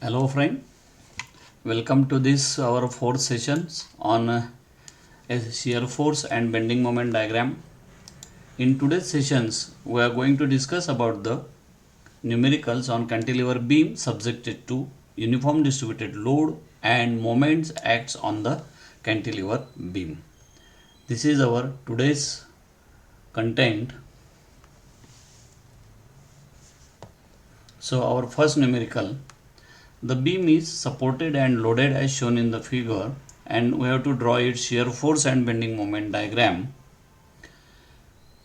Hello friend, welcome to this our fourth sessions on shear force and bending moment diagram. In today's sessions, we are going to discuss about the numericals on cantilever beam subjected to uniform distributed load and moments acts on the cantilever beam. This is our today's content. So our first numerical. The beam is supported and loaded as shown in the figure, and we have to draw its shear force and bending moment diagram.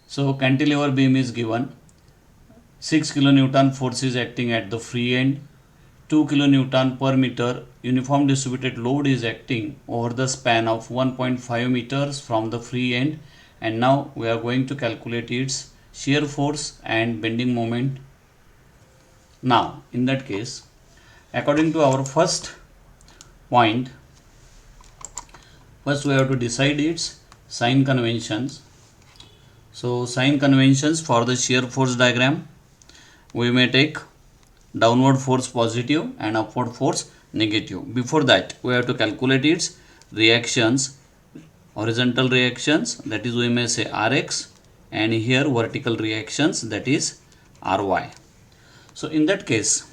So cantilever beam is given. 6 kN force is acting at the free end. 2 kN per meter uniform distributed load is acting over the span of 1.5 meters from the free end, and now we are going to calculate its shear force and bending moment. Now in that case, according to our first point, first we have to decide its sign conventions. So sign conventions for the shear force diagram, we may take downward force positive and upward force negative. Before that, we have to calculate its reactions, horizontal reactions, that is we may say Rx, and here vertical reactions, that is Ry. So in that case,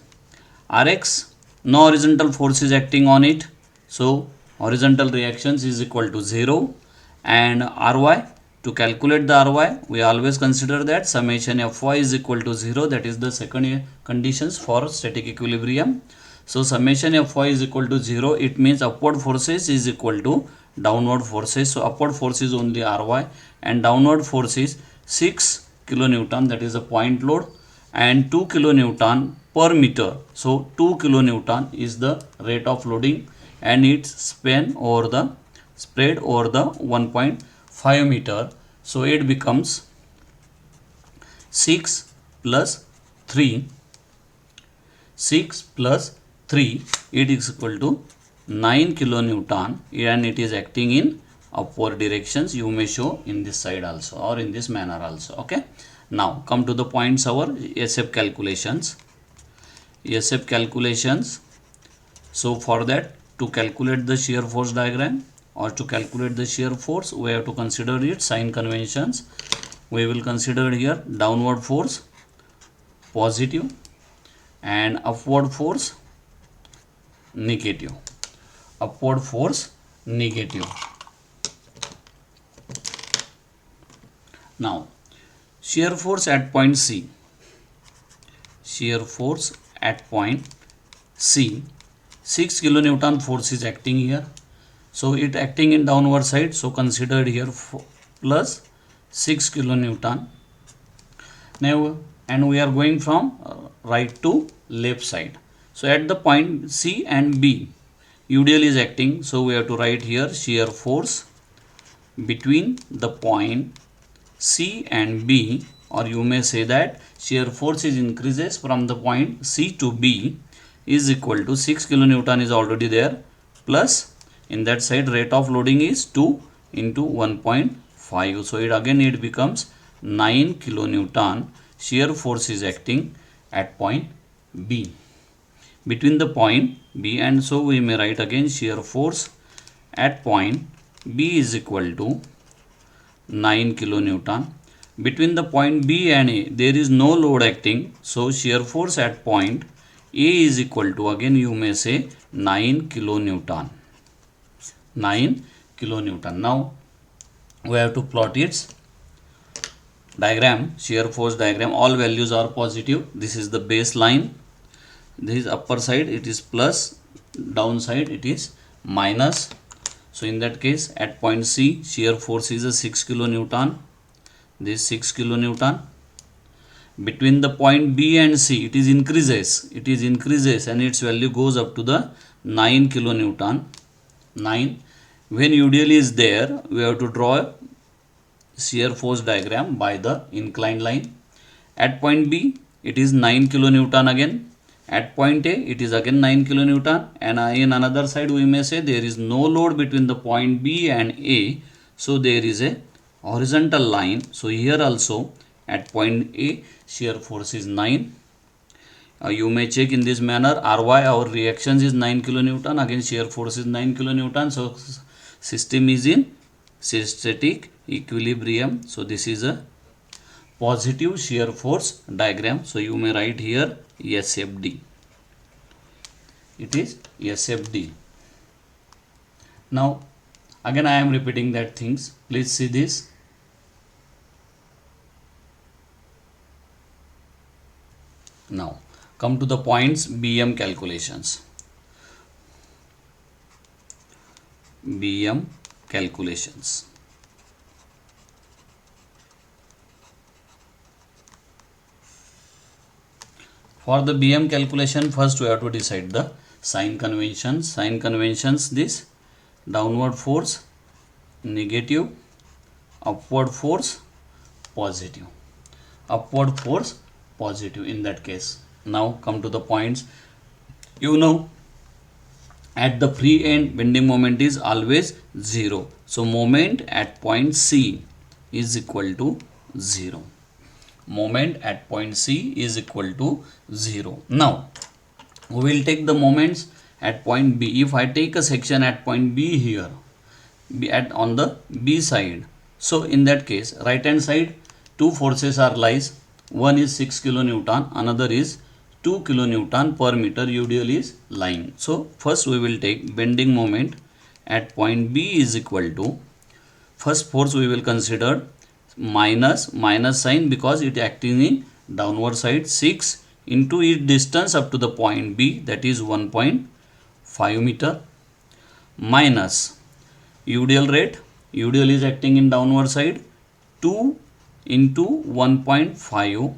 Rx, no horizontal force is acting on it, so horizontal reactions is equal to 0, and Ry, to calculate the Ry, we always consider that summation Fy is equal to 0, that is the second conditions for static equilibrium. So summation Fy is equal to 0, it means upward forces is equal to downward forces. So upward force is only Ry and downward force is 6 kilonewton, that is a point load, and 2 kilonewton per meter. So 2 kilonewton is the rate of loading and it's spread over the 1.5 meter. So it becomes 6 plus 3. 6 plus 3, it is equal to 9 kilonewton, and it is acting in upward directions. You may show in this side also or in this manner also. Okay. Now come to the points our SF calculations. SF calculations. So for that, to calculate the shear force diagram or to calculate the shear force, we have to consider its sign conventions. We will consider here downward force positive and upward force negative. Upward force negative. Now shear force at point C. Shear force at point C. 6 kilonewton force is acting here. So it acting in downward side. So considered here plus 6 kilonewton. Now and we are going from right to left side. So at the point C and B, UDL is acting. So we have to write here shear force between the point C and B, or you may say that shear force is increases from the point C to B is equal to 6 kilonewton is already there, plus in that side rate of loading is 2 into 1.5. So it becomes 9 kilonewton shear force is acting at point B between the point B, and so we may write again shear force at point B is equal to 9 kilonewton. Between the point B and A, there is no load acting. So shear force at point A is equal to, again you may say, 9 kilonewton. 9 kilonewton. Now we have to plot its diagram, shear force diagram. All values are positive. This is the baseline. This is upper side, it is plus, downside it is minus. So in that case, at point C, shear force is a 6 kilonewton. This 6 kilonewton. Between the point B and C, it is increases. It is increases and its value goes up to the 9 kilonewton. 9. When UDL is there, we have to draw a shear force diagram by the inclined line. At point B, it is 9 kilonewton again. At point A, it is again 9 kilonewton, and in another side we may say there is no load between the point B and A, so there is a horizontal line. So here also at point A, shear force is 9. You may check in this manner. Ry, our reactions is 9 kilonewton, again shear force is 9 kilonewton. So system is in static equilibrium. So this is a positive shear force diagram. So you may write here SFD. It is SFD. Now again I am repeating that things. Please see this. Now come to the points BM calculations. BM calculations. For the BM calculation, first we have to decide the sign conventions. Sign conventions, this downward force negative, upward force positive, upward force positive in that case. Now come to the points. You know, at the free end bending moment is always 0. So moment at point C is equal to 0. Moment at point C is equal to 0. Now we will take the moments at point B. If I take a section at point B here, on the B side, so in that case right hand side two forces are lies. One is 6 kilonewton, another is 2 kilonewton per meter UDL is lying. So first we will take bending moment at point B is equal to, first force we will consider minus sign because it acting in downward side, 6 into its distance up to the point B, that is 1.5 meter, minus UDL rate, UDL is acting in downward side, 2 into 1.5,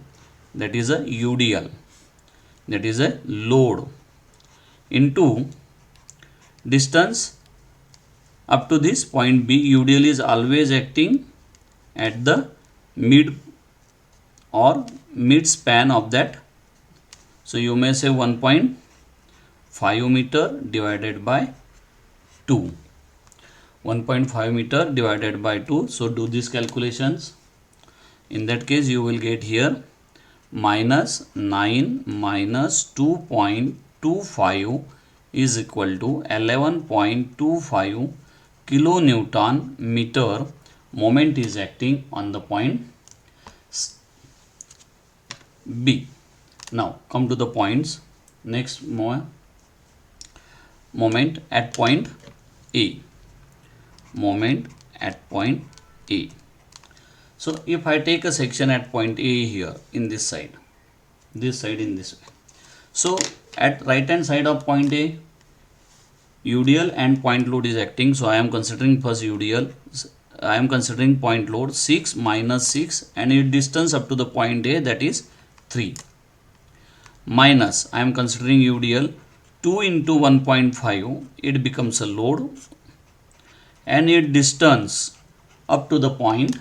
that is a UDL, that is a load, into distance up to this point B. UDL is always acting at the mid or mid span of that. So you may say 1.5 meter divided by 2. 1.5 meter divided by 2. So do these calculations. In that case you will get here minus 9 minus 2.25 is equal to 11.25 kilonewton meter. Moment is acting on the point B. Now come to the points. Next moment at point A. Moment at point A. So if I take a section at point A here in this side in this way. So at right hand side of point A, UDL and point load is acting. So I am considering first UDL. I am considering point load 6 minus 6 and its distance up to the point A, that is 3, minus I am considering UDL 2 into 1.5, it becomes a load, and its distance up to the point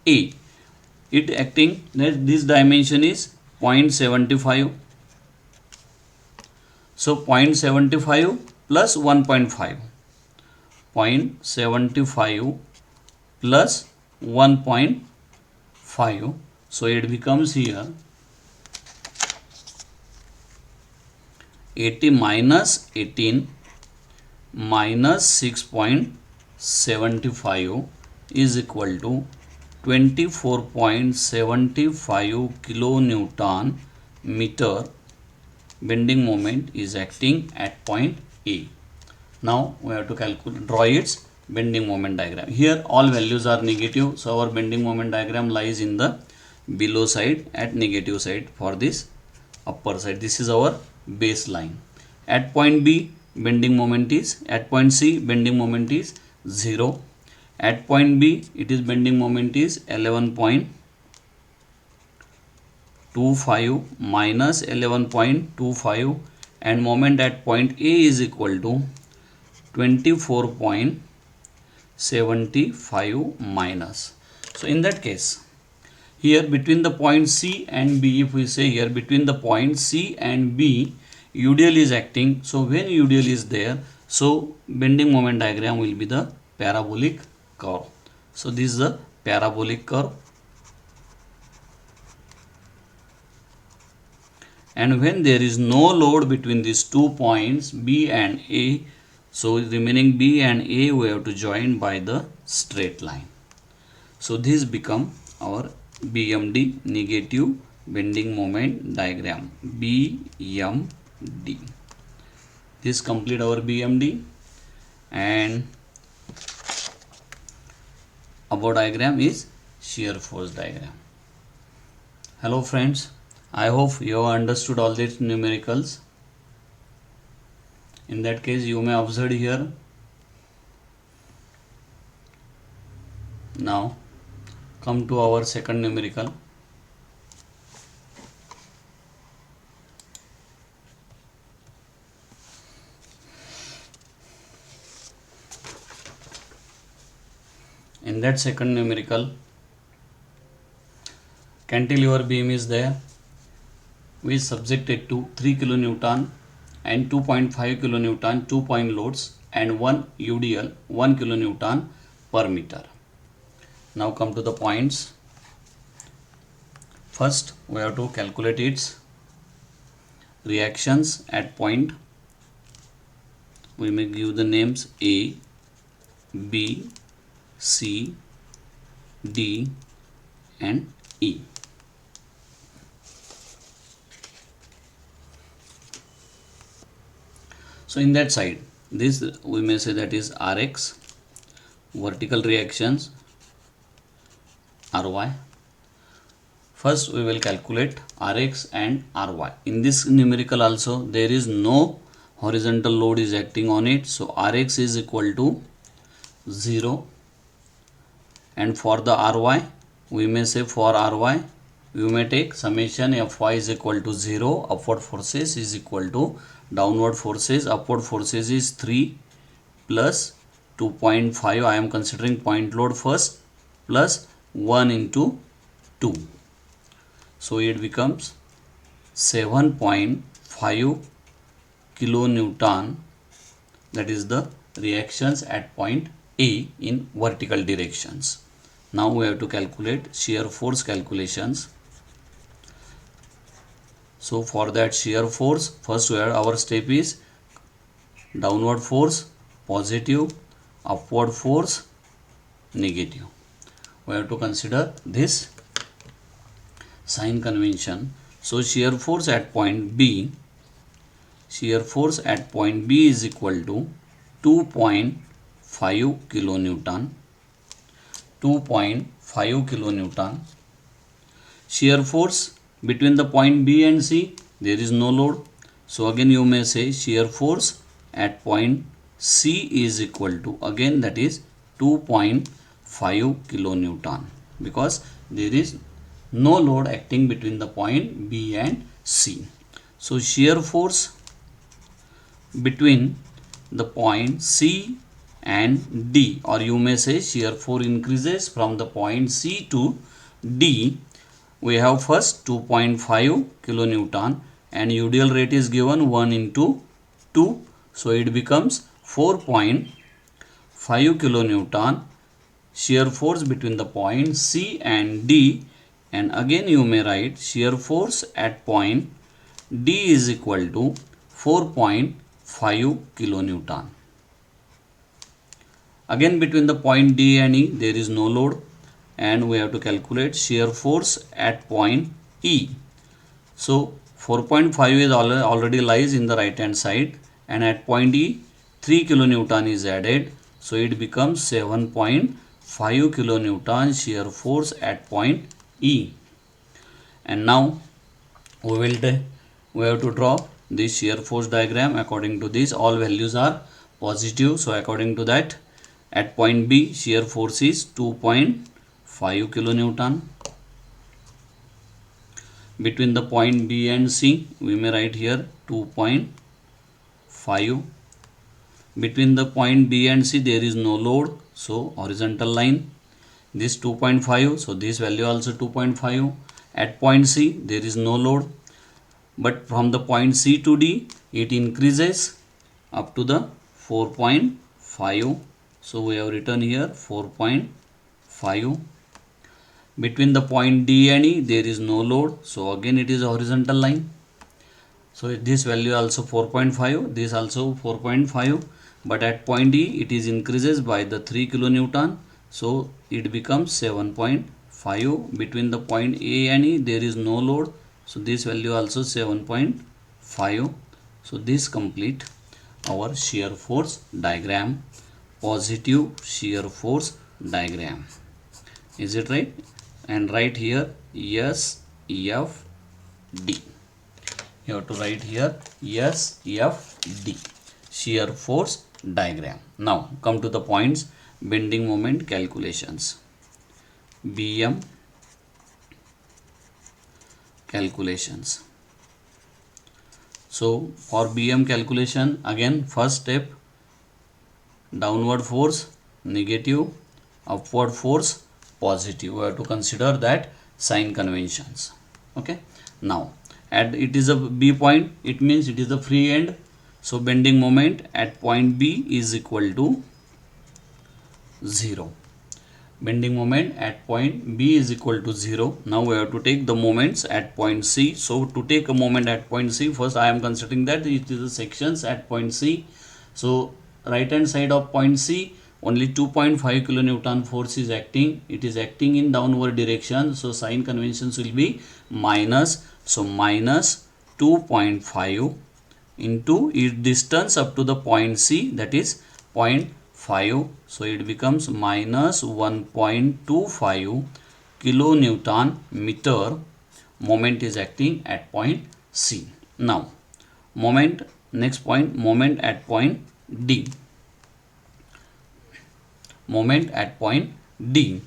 A, it acting, this dimension is 0.75. So 0.75 plus 1.5, 0.75 plus 1.5, so it becomes here 80 minus 18 minus 6.75 is equal to 24.75 kilonewton meter. Bending moment is acting at point A. Now we have to draw its bending moment diagram. Here all values are negative, so our bending moment diagram lies in the below side at negative side for this upper side. This is our baseline. At point B bending moment is, at point C bending moment is 0. At point B it is bending moment is 11.25 minus 11.25, and moment at point A is equal to 24.75 minus. So in that case here between the point C and B, if we say here between the point C and B UDL is acting. So when UDL is there, so bending moment diagram will be the parabolic curve. So this is the parabolic curve. and when there is no load between these 2 points B and A, so remaining B and A we have to join by the straight line. So this become our BMD, negative bending moment diagram, BMD. This complete our BMD, and above diagram is shear force diagram. Hello friends, I hope you have understood all these numericals. In that case, you may observe here. Now come to our second numerical. In that second numerical, cantilever beam is there, which is subjected to 3 kilonewton and 2.5 kilonewton 2-point loads and 1 UDL 1 kilonewton per meter. Now come to the points. First we have to calculate its reactions at point. We may give the names A, B, C, D and E. So in that side, this we may say that is Rx, vertical reactions Ry. First we will calculate Rx and Ry. In this numerical also there is no horizontal load is acting on it, so Rx is equal to 0, and for the Ry we may say for Ry we may take summation Fy is equal to 0, upward forces is equal to downward forces. Upward forces is 3 plus 2.5, I am considering point load first, plus 1 into 2, so it becomes 7.5 kilonewton. That is the reactions at point A in vertical directions. Now we have to calculate shear force calculations. So for that shear force, first our step is downward force positive, upward force negative. We have to consider this sign convention. So shear force at point B, shear force at point B is equal to 2.5 kilonewton. 2.5 kilonewton. Shear force between the point B and C, there is no load, so again you may say shear force at point C is equal to, again that is 2.5 kilonewton, because there is no load acting between the point B and C. So shear force between the point C and D, or you may say shear force increases from the point C to D. We have first 2.5 kilonewton and UDL rate is given 1 into 2, so it becomes 4.5 kilonewton shear force between the point C and D, and again you may write shear force at point D is equal to 4.5 kilonewton. Again between the point D and E there is no load, and we have to calculate shear force at point E. So 4.5 is already lies in the right hand side, and at point E 3 kilonewton is added, so it becomes 7.5 kilonewton shear force at point E. And now we have to draw this shear force diagram. According to this, all values are positive, so according to that, at point B shear force is 2.5 kilonewton. Between the point B and C we may write here 2.5. Between the point B and C there is no load, so horizontal line, this 2.5, so this value also 2.5. At point C there is no load, but from the point C to D it increases up to the 4.5, so we have written here 4.5. Between the point D and E there is no load, so again it is a horizontal line. So this value also 4.5, this also 4.5, but at point E it is increases by the 3 kilonewton, so it becomes 7.5. Between the point A and E there is no load, so this value also 7.5. So this complete our shear force diagram, positive shear force diagram. Is it right? And write here SFD. You have to write here SFD, shear force diagram. Now come to the points. Bending moment calculations. BM calculations. So for BM calculation, again first step, downward force negative, upward force positive. We have to consider that sign conventions. Okay. Now it is a B point, it means it is the free end, so bending moment at point B is equal to 0. Bending moment at point B is equal to 0. Now we have to take the moments at point C. So to take a moment at point C, first I am considering that it is the sections at point C. So right hand side of point C, only 2.5 kilonewton force is acting. It is acting in downward direction, so sign conventions will be minus. So minus 2.5 into its distance up to the point C, that is 0.5. So it becomes minus 1.25 kilonewton meter moment is acting at point C. Now moment, next point, moment at point D. Moment at point D.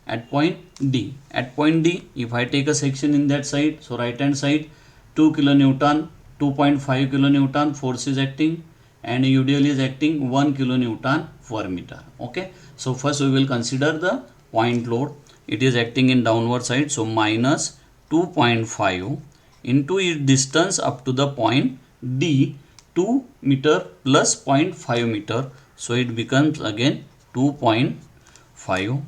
At point D. At point D, if I take a section in that side, so right hand side 2 kilonewton, 2.5 kilonewton force is acting, and UDL is acting 1 kilonewton per meter. Okay. So first we will consider the point load. It is acting in downward side, so minus 2.5 into its distance up to the point D, 2 meter plus 0.5 meter. So it becomes again 2.5.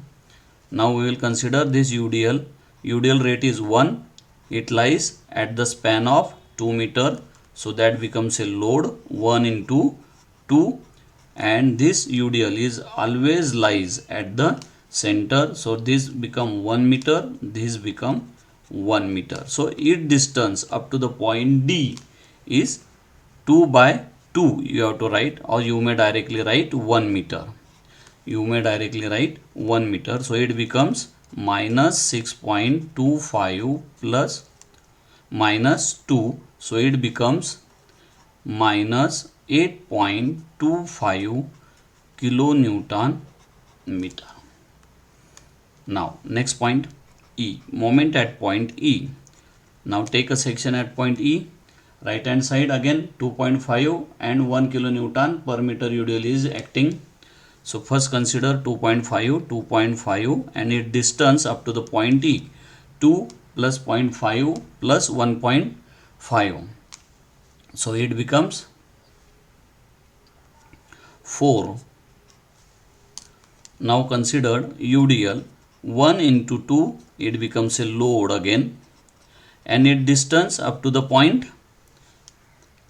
Now we will consider this UDL. UDL rate is 1. It lies at the span of 2 meter. So that becomes a load 1 into 2. And this UDL is always lies at the center. So this become 1 meter. This become 1 meter. So its distance up to the point D is 2 by 2. You have to write, or you may directly write 1 meter. You may directly write 1 meter. So it becomes minus 6.25 plus minus 2. So it becomes minus 8.25 kilonewton meter. Now next point, E. Moment at point E. Now take a section at point E. Right hand side again 2.5 and 1 kilonewton per meter UDL is acting. So first consider 2.5 and its distance up to the point E, 2 plus 0.5 plus 1.5. So it becomes 4. Now consider UDL 1 into 2, it becomes a load again, and its distance up to the point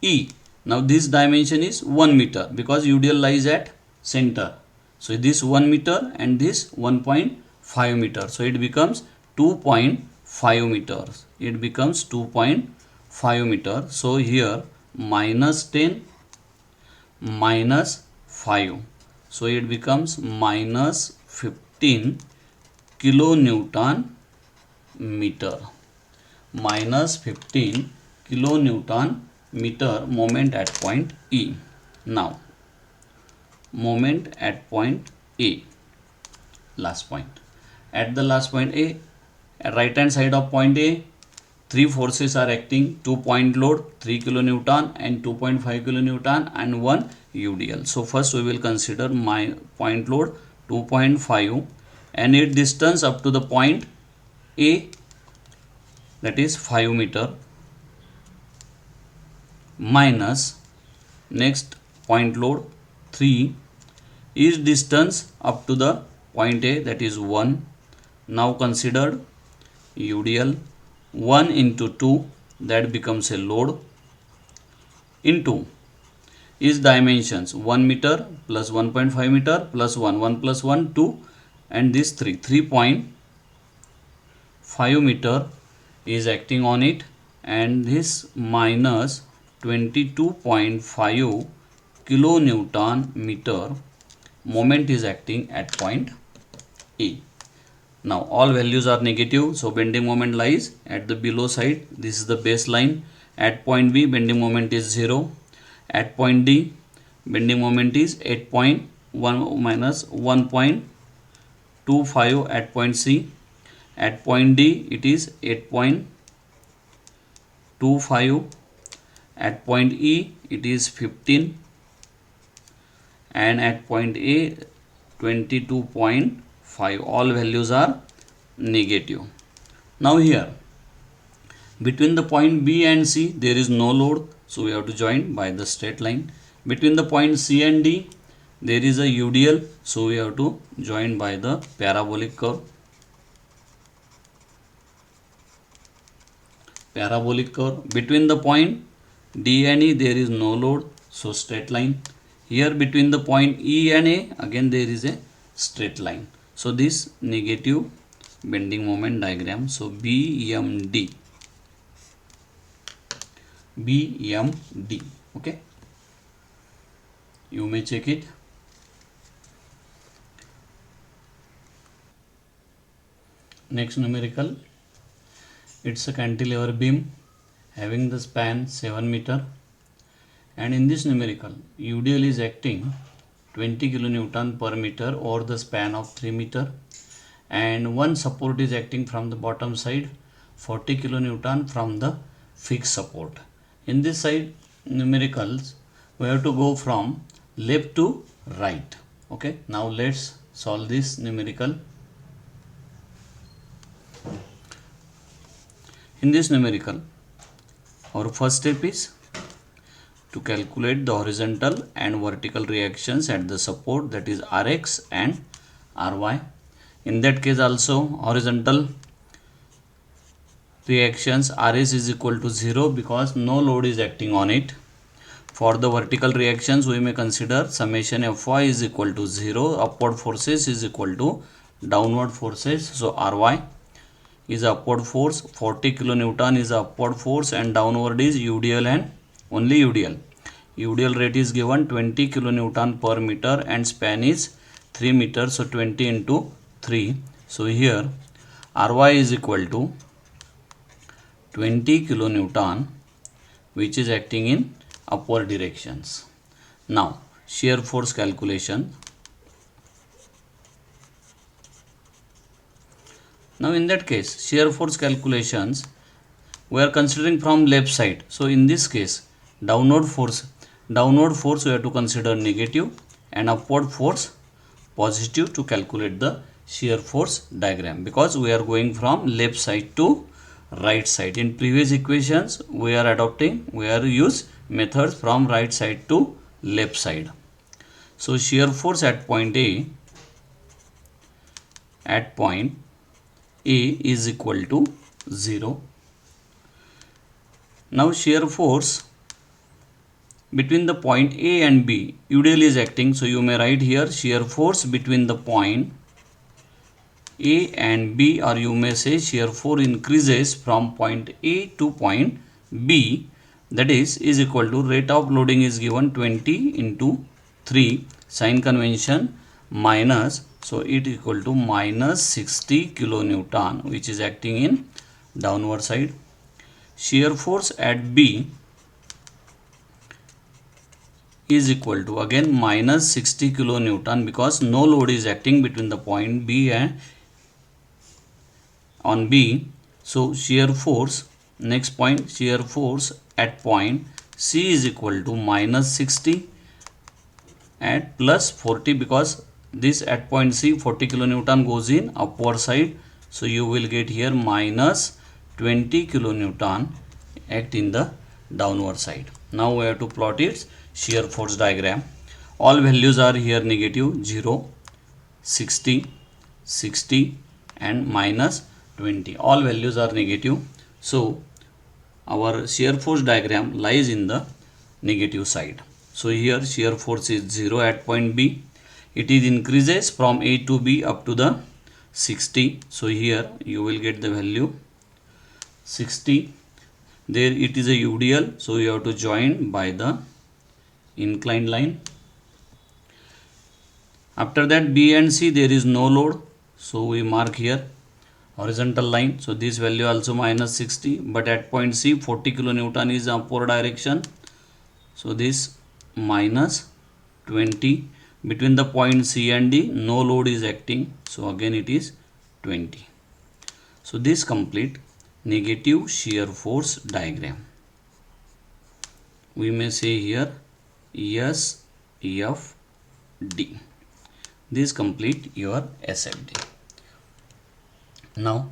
E. Now this dimension is 1 meter because UDL lies at center. So this 1 meter and this 1.5 meter. So it becomes 2.5 meters. It becomes 2.5 meter. So here minus 10 minus 5. So it becomes minus 15 kilonewton meter. Minus 15 kilonewton meter moment at point E. Now moment at point A, last point. At the last point A, at right hand side of point A, 3 forces are acting, 2 point load, 3 kilonewton and 2.5 kilonewton and 1 UDL. So first we will consider my point load 2.5 and its distance up to the point A, that is 5 meter, minus next point load 3 is distance up to the point A, that is 1. Now considered UDL 1 into 2, that becomes a load into is dimensions 1 meter plus 1.5 meter plus 1 plus 1 2 and this 3.5 meter is acting on it, and this minus 22.5 kilonewton meter moment is acting at point A. Now all values are negative, so bending moment lies at the below side. This is the baseline. At point B, bending moment is 0. At point D, bending moment is 8.1 minus 1.25 at point C. At point D, it is 8.25. At point E, it is 15. And at point A, 22.5. All values are negative. Now here, between the point B and C, there is no load, so we have to join by the straight line. Between the point C and D, there is a UDL, so we have to join by the parabolic curve. Parabolic curve. Between the point D and E, there is no load, so straight line. Here between the point E and A, again there is a straight line. So this negative bending moment diagram. So BMD. Okay, you may check it. Next numerical, it's a cantilever beam having the span 7 meter, and in this numerical UDL is acting 20 kilonewton per meter over the span of 3 meter, and one support is acting from the bottom side, 40 kilonewton from the fixed support. In this side numericals, we have to go from left to right. Okay, now let's solve this numerical. In this numerical, our first step is to calculate the horizontal and vertical reactions at the support, that is Rx and Ry. In that case also, horizontal reactions Rs is equal to 0 because no load is acting on it. For the vertical reactions, we may consider summation Fy is equal to 0, upward forces is equal to downward forces. So Ry is upward force, 40 kilonewton is upward force, and downward is UDL and only UDL. UDL rate is given 20 kilonewton per meter and span is 3 meters, so 20 into 3. So here Ry is equal to 20 kilonewton, which is acting in upward directions. Now shear force calculation. Now in that case, shear force calculations, we are considering from left side. So in this case, downward force we have to consider negative and upward force positive to calculate the shear force diagram, because we are going from left side to right side. In previous equations, we are use methods from right side to left side. So shear force at point A is equal to 0. Now shear force between the point A and B, UDL is acting, so you may write here shear force between the point A and B, or you may say shear force increases from point A to point B, that is equal to rate of loading is given 20 into 3 sign convention minus, so it is equal to minus 60 kilonewton, which is acting in downward side. Shear force at B is equal to again minus 60 kilonewton because no load is acting between the point B and on B. So shear force, next point, shear force at point C is equal to minus 60 at plus 40, because this at point C 40 kilonewton goes in upward side, so you will get here minus 20 kilonewton act in the downward side. Now we have to plot its shear force diagram. All values are here negative, 0, 60, 60 and minus 20. All values are negative. So our shear force diagram lies in the negative side. So here shear force is 0 at point B. It is increases from A to B up to the 60. So here you will get the value 60. There it is a UDL, so you have to join by the inclined line. After that, B and C there is no load, so we mark here horizontal line. So this value also minus 60, but at point C 40 kilonewton is upward direction, so this minus 20. Between the point C and D no load is acting, so again it is 20. So this complete negative shear force diagram. We may say here SFD. This complete your SFD. Now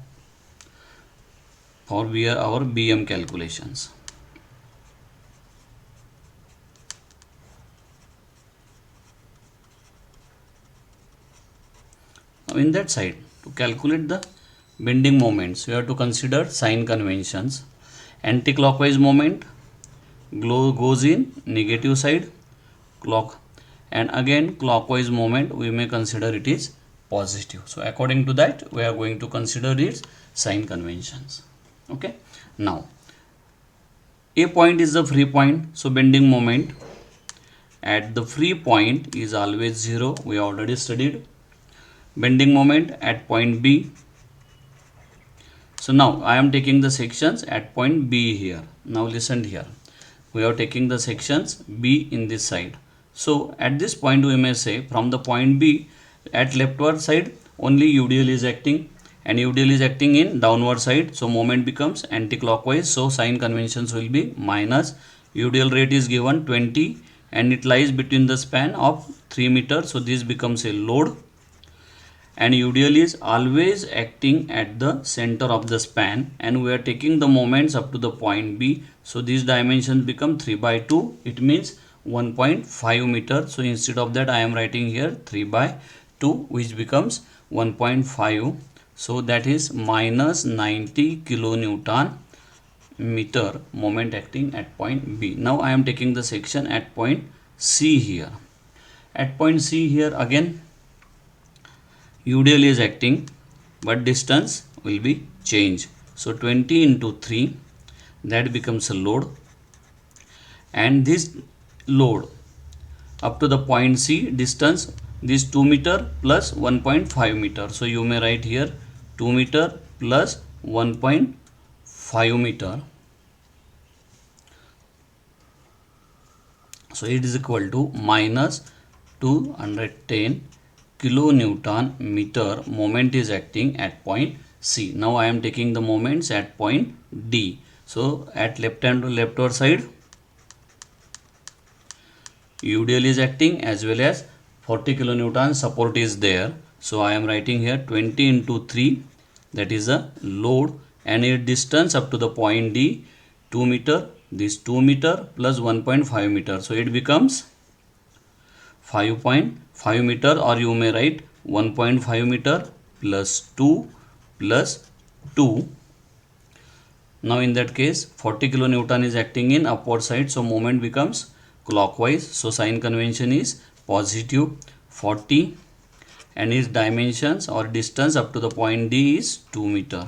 for our BM calculations. Now in that side, to calculate the bending moments, you have to consider sign conventions. Anti-clockwise moment goes in negative side, and again clockwise moment we may consider it is positive. So according to that we are going to consider its sign conventions. Okay, now A point is the free point, so bending moment at the free point is always 0. We already studied. Bending moment at point B. So now I am taking the sections at point B here. Now listen here, we are taking the sections B in this side. So at this point we may say from the point B at leftward side only UDL is acting, and UDL is acting in downward side, so moment becomes anti-clockwise. So sign conventions will be minus UDL rate is given 20 and it lies between the span of 3 meters, so this becomes a load, and UDL is always acting at the center of the span, and we are taking the moments up to the point B. So these dimensions become 3 by 2. It means 1.5 meter. So instead of that I am writing here 3 by 2, which becomes 1.5. So that is minus 90 kilonewton meter moment acting at point B. Now I am taking the section at point C here. At point C here again UDL is acting, but distance will be changed. So 20 into 3, that becomes a load, and this load up to the point C distance, this 2 meter plus 1.5 meter. So you may write here 2 meter plus 1.5 meter. So it is equal to minus 210 kilonewton meter moment is acting at point C. Now I am taking the moments at point D. So at leftward side UDL is acting as well as 40 kilonewton support is there. So I am writing here 20 into 3, that is a load, and its distance up to the point D 2 meter. This 2 meter plus 1.5 meter. So it becomes 5.5 meter, or you may write 1.5 meter plus 2 plus 2. Now in that case 40 kilonewton is acting in upward side, so moment becomes clockwise. So sign convention is positive 40, and its dimensions or distance up to the point D is 2 meter.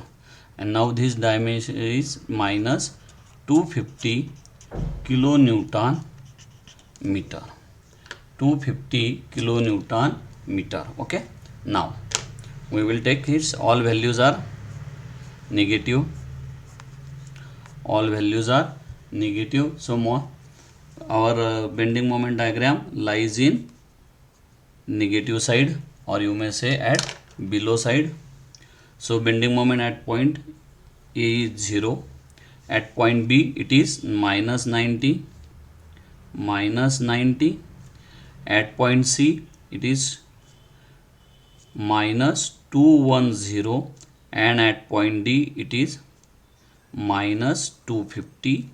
And now this dimension is minus 250 kilonewton meter. 250 kilonewton meter. Okay, now we will take its all values are negative. All values are negative. So our bending moment diagram lies in negative side, or you may say at below side. So bending moment at point A is 0. At point B it is minus 90. At point C it is minus 210, and at point D it is minus 250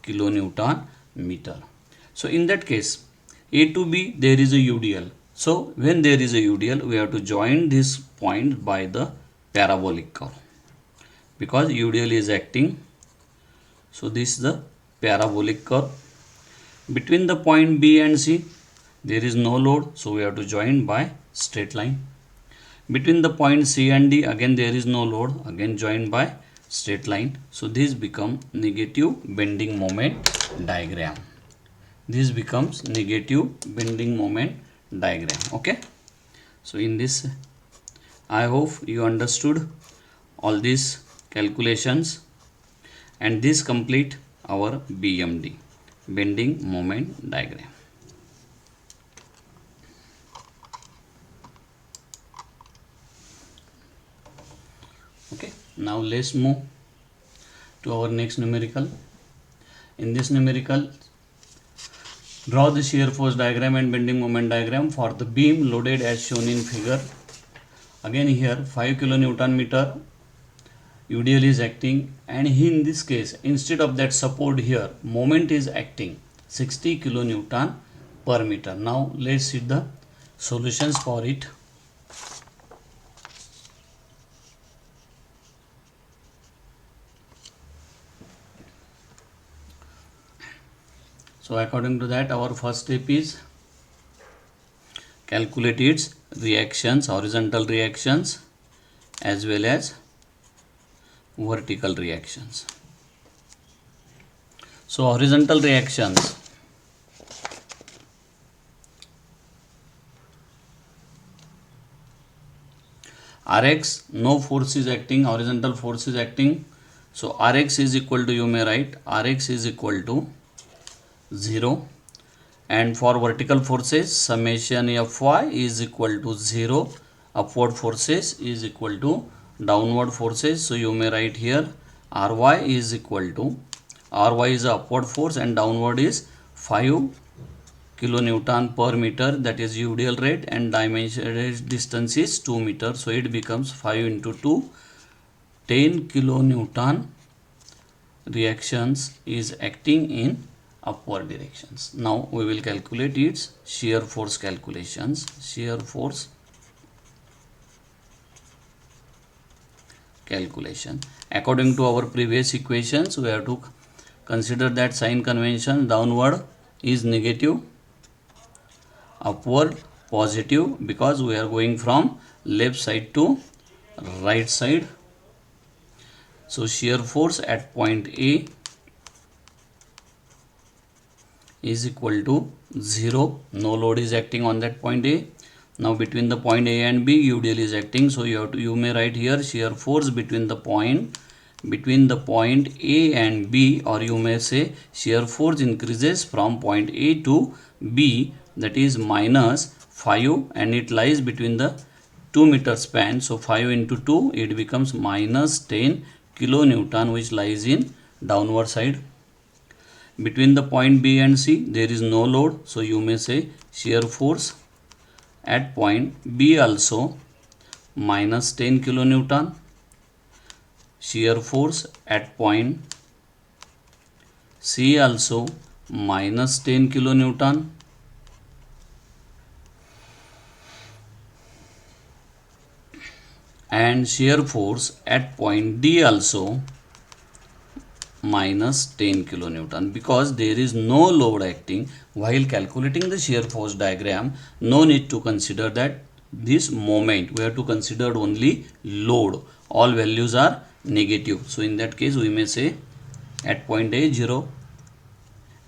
kilonewton meter. So in that case A to B there is a UDL. So when there is a UDL we have to join this point by the parabolic curve, because UDL is acting. So this is the parabolic curve. Between the point B and C, there is no load, so we have to join by straight line. Between the point C and D, again there is no load, again joined by straight line. So this becomes negative bending moment diagram. This becomes negative bending moment diagram. Okay. So in this, I hope you understood all these calculations, and this complete our BMD, bending moment diagram. Okay, now let's move to our next numerical. In this numerical, draw the shear force diagram and bending moment diagram for the beam loaded as shown in figure. Again here 5 kilonewton meter UDL is acting, and in this case instead of that support here, moment is acting 60 kilonewton per meter. Now let's see the solutions for it. So according to that, our first step is calculate its reactions, horizontal reactions as well as vertical reactions. So horizontal reactions, Rx, no force is acting, horizontal force is acting. So Rx is equal to, you may write Rx is equal to 0, and for vertical forces summation Fy is equal to 0, upward forces is equal to downward forces. So you may write here Ry is equal to, Ry is the upward force and downward is 5 kilonewton per meter, that is UDL rate, and dimension distance is 2 meters. So it becomes 5 into 2, 10 kilonewton reactions is acting in upward directions. Now we will calculate its shear force calculations. Shear force calculation, according to our previous equations, we have to consider that sign convention. Downward is negative, upward positive, because we are going from left side to right side. So shear force at point A is equal to 0, no load is acting on that point A. Now between the point A and B, UDL is acting, so you may write here shear force between the point A and B, or you may say shear force increases from point A to B, that is minus 5, and it lies between the 2 meter span. So 5 into 2, it becomes minus 10 kilonewton, which lies in downward side. Between the point B and C, there is no load, so you may say shear force at point B also minus 10 kilonewton. Shear force at point C also minus 10 kilonewton. And shear force at point D also minus 10 kilonewton, because there is no load acting. While calculating the shear force diagram, no need to consider that this moment, we have to consider only load. All values are negative, so in that case we may say at point A 0,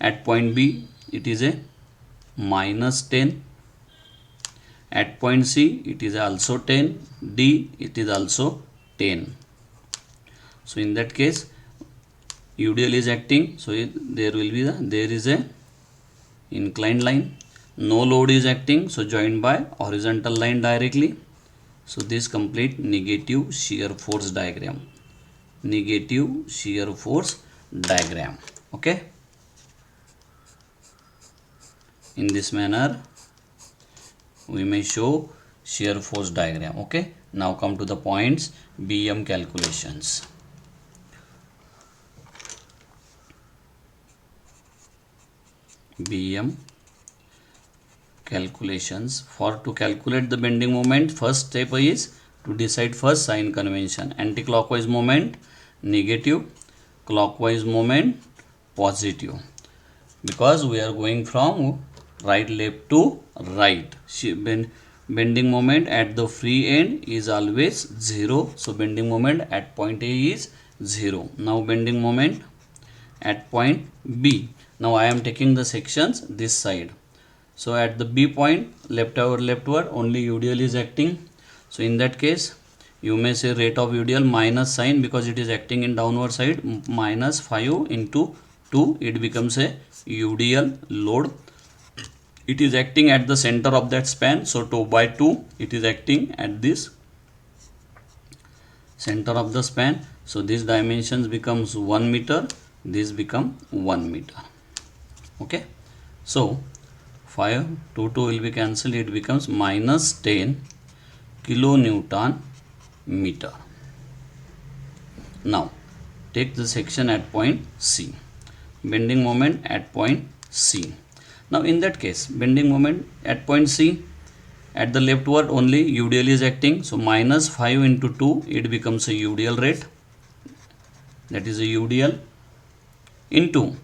at point B it is a minus 10, at point C it is also 10, D it is also 10. So in that case UDL is acting, so there is a inclined line. No load is acting, so joined by horizontal line directly. So this complete negative shear force diagram. Negative shear force diagram. Okay. In this manner, we may show shear force diagram. Okay. Now come to the points. BM calculations. BM calculations. To calculate the bending moment, first step is to decide first sign convention. Anti-clockwise moment negative, clockwise moment positive. because we are going from right left to right. Bending moment at the free end is always 0. So bending moment at point A is 0. Now bending moment at point B. Now I am taking the sections this side. So at the B point, leftward only UDL is acting. So in that case, you may say rate of UDL minus sign, because it is acting in downward side, minus 5 into 2, it becomes a UDL load. It is acting at the center of that span, so 2 by 2, it is acting at this center of the span. So these dimensions becomes 1 meter, this become 1 meter. Okay, so 5 2 2 will be cancelled, it becomes minus 10 kilonewton meter. Now take the section at point C, bending moment at point C. Now in that case, bending moment at point C, at the leftward only UDL is acting, so minus 5 into 2, it becomes a UDL rate, that is a UDL, into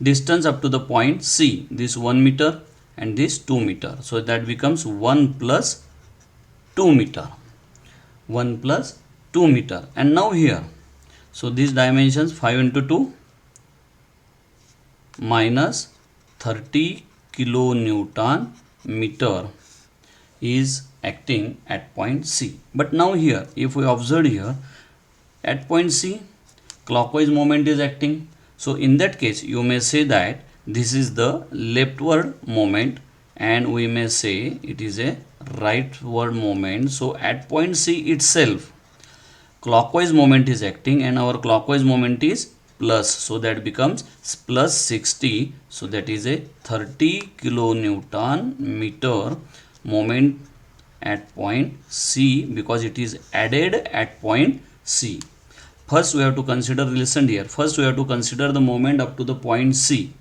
distance up to the point C, this 1 meter and this 2 meter, so that becomes 1 plus 2 meter, 1 plus 2 meter. And now here, so these dimensions 5 into 2 minus 30 kilonewton meter is acting at point C. But now here, if we observe here, at point C, clockwise moment is acting. So in that case, you may say that this is the leftward moment, and we may say it is a rightward moment. So at point C itself, clockwise moment is acting, and our clockwise moment is plus, so that becomes plus 60. So that is a 30 kilonewton meter moment at point C, because it is added at point C. First we have to consider, listen here, first we have to consider the moment up to the point C.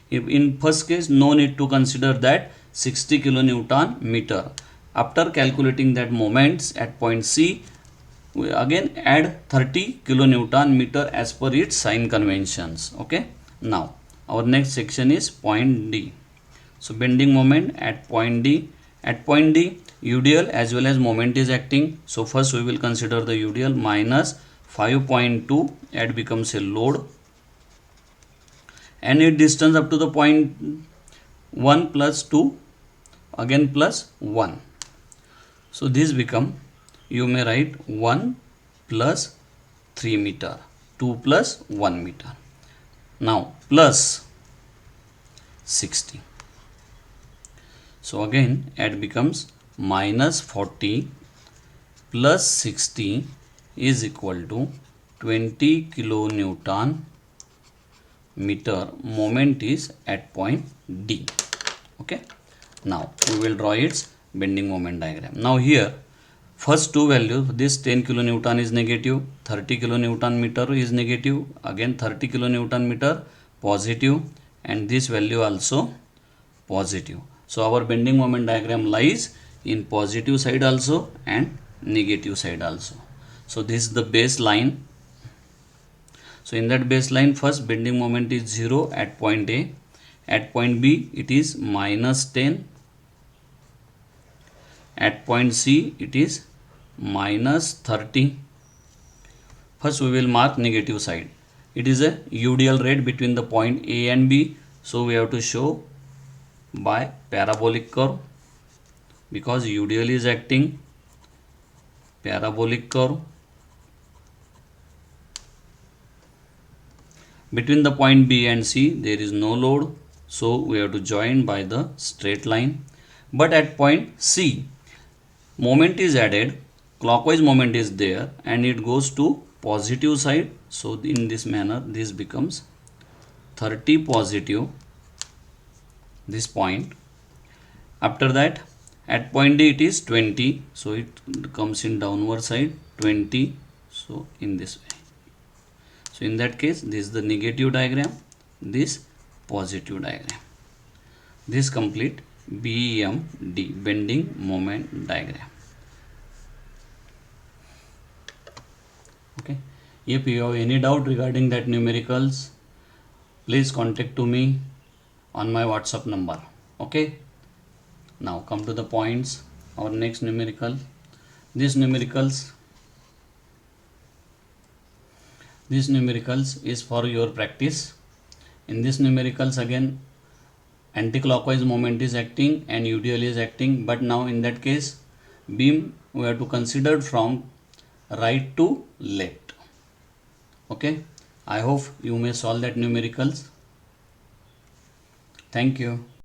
If in first case, no need to consider that 60 kilonewton meter. After calculating that moments at point C, we again add 30 kilonewton meter as per its sign conventions. Okay, now our next section is point D. So bending moment at point D. At point D, UDL as well as moment is acting. So first we will consider the UDL minus 5.2, it becomes a load, and its distance up to the point 1 plus 2, again plus 1. So this become, you may write 1 plus 3 meter, 2 plus 1 meter. Now plus 60. So again it becomes minus 40 plus 60 is equal to 20 kilonewton meter. Moment is at point D. Okay, now we will draw its bending moment diagram. Now here, first two values, this 10 kilonewton is negative, 30 kilonewton meter is negative, again 30 kilonewton meter positive, and this value also positive. So our bending moment diagram lies in positive side also and negative side also. So this is the baseline. So in that baseline, first bending moment is 0 at point A. At point B, it is minus 10. At point C, it is minus 30. First we will mark negative side. It is a UDL rate between the point A and B. So we have to show by parabolic curve, because UDL is acting, parabolic curve. Between the point B and C, there is no load, so we have to join by the straight line. But at point C, moment is added, clockwise moment is there, and it goes to positive side. So in this manner, this becomes 30 positive, this point. After that, at point D it is 20, so it comes in downward side, 20, so in this way. So in that case, this is the negative diagram, this positive diagram. This complete BMD, bending moment diagram. Okay, if you have any doubt regarding that numericals, please contact to me on my WhatsApp number. Okay, now come to the points. Our next numerical, this numericals is for your practice. In this numericals again, anti-clockwise moment is acting and UDL is acting, but now in that case beam we have to consider from right to left. Okay, I hope you may solve that numericals. Thank you.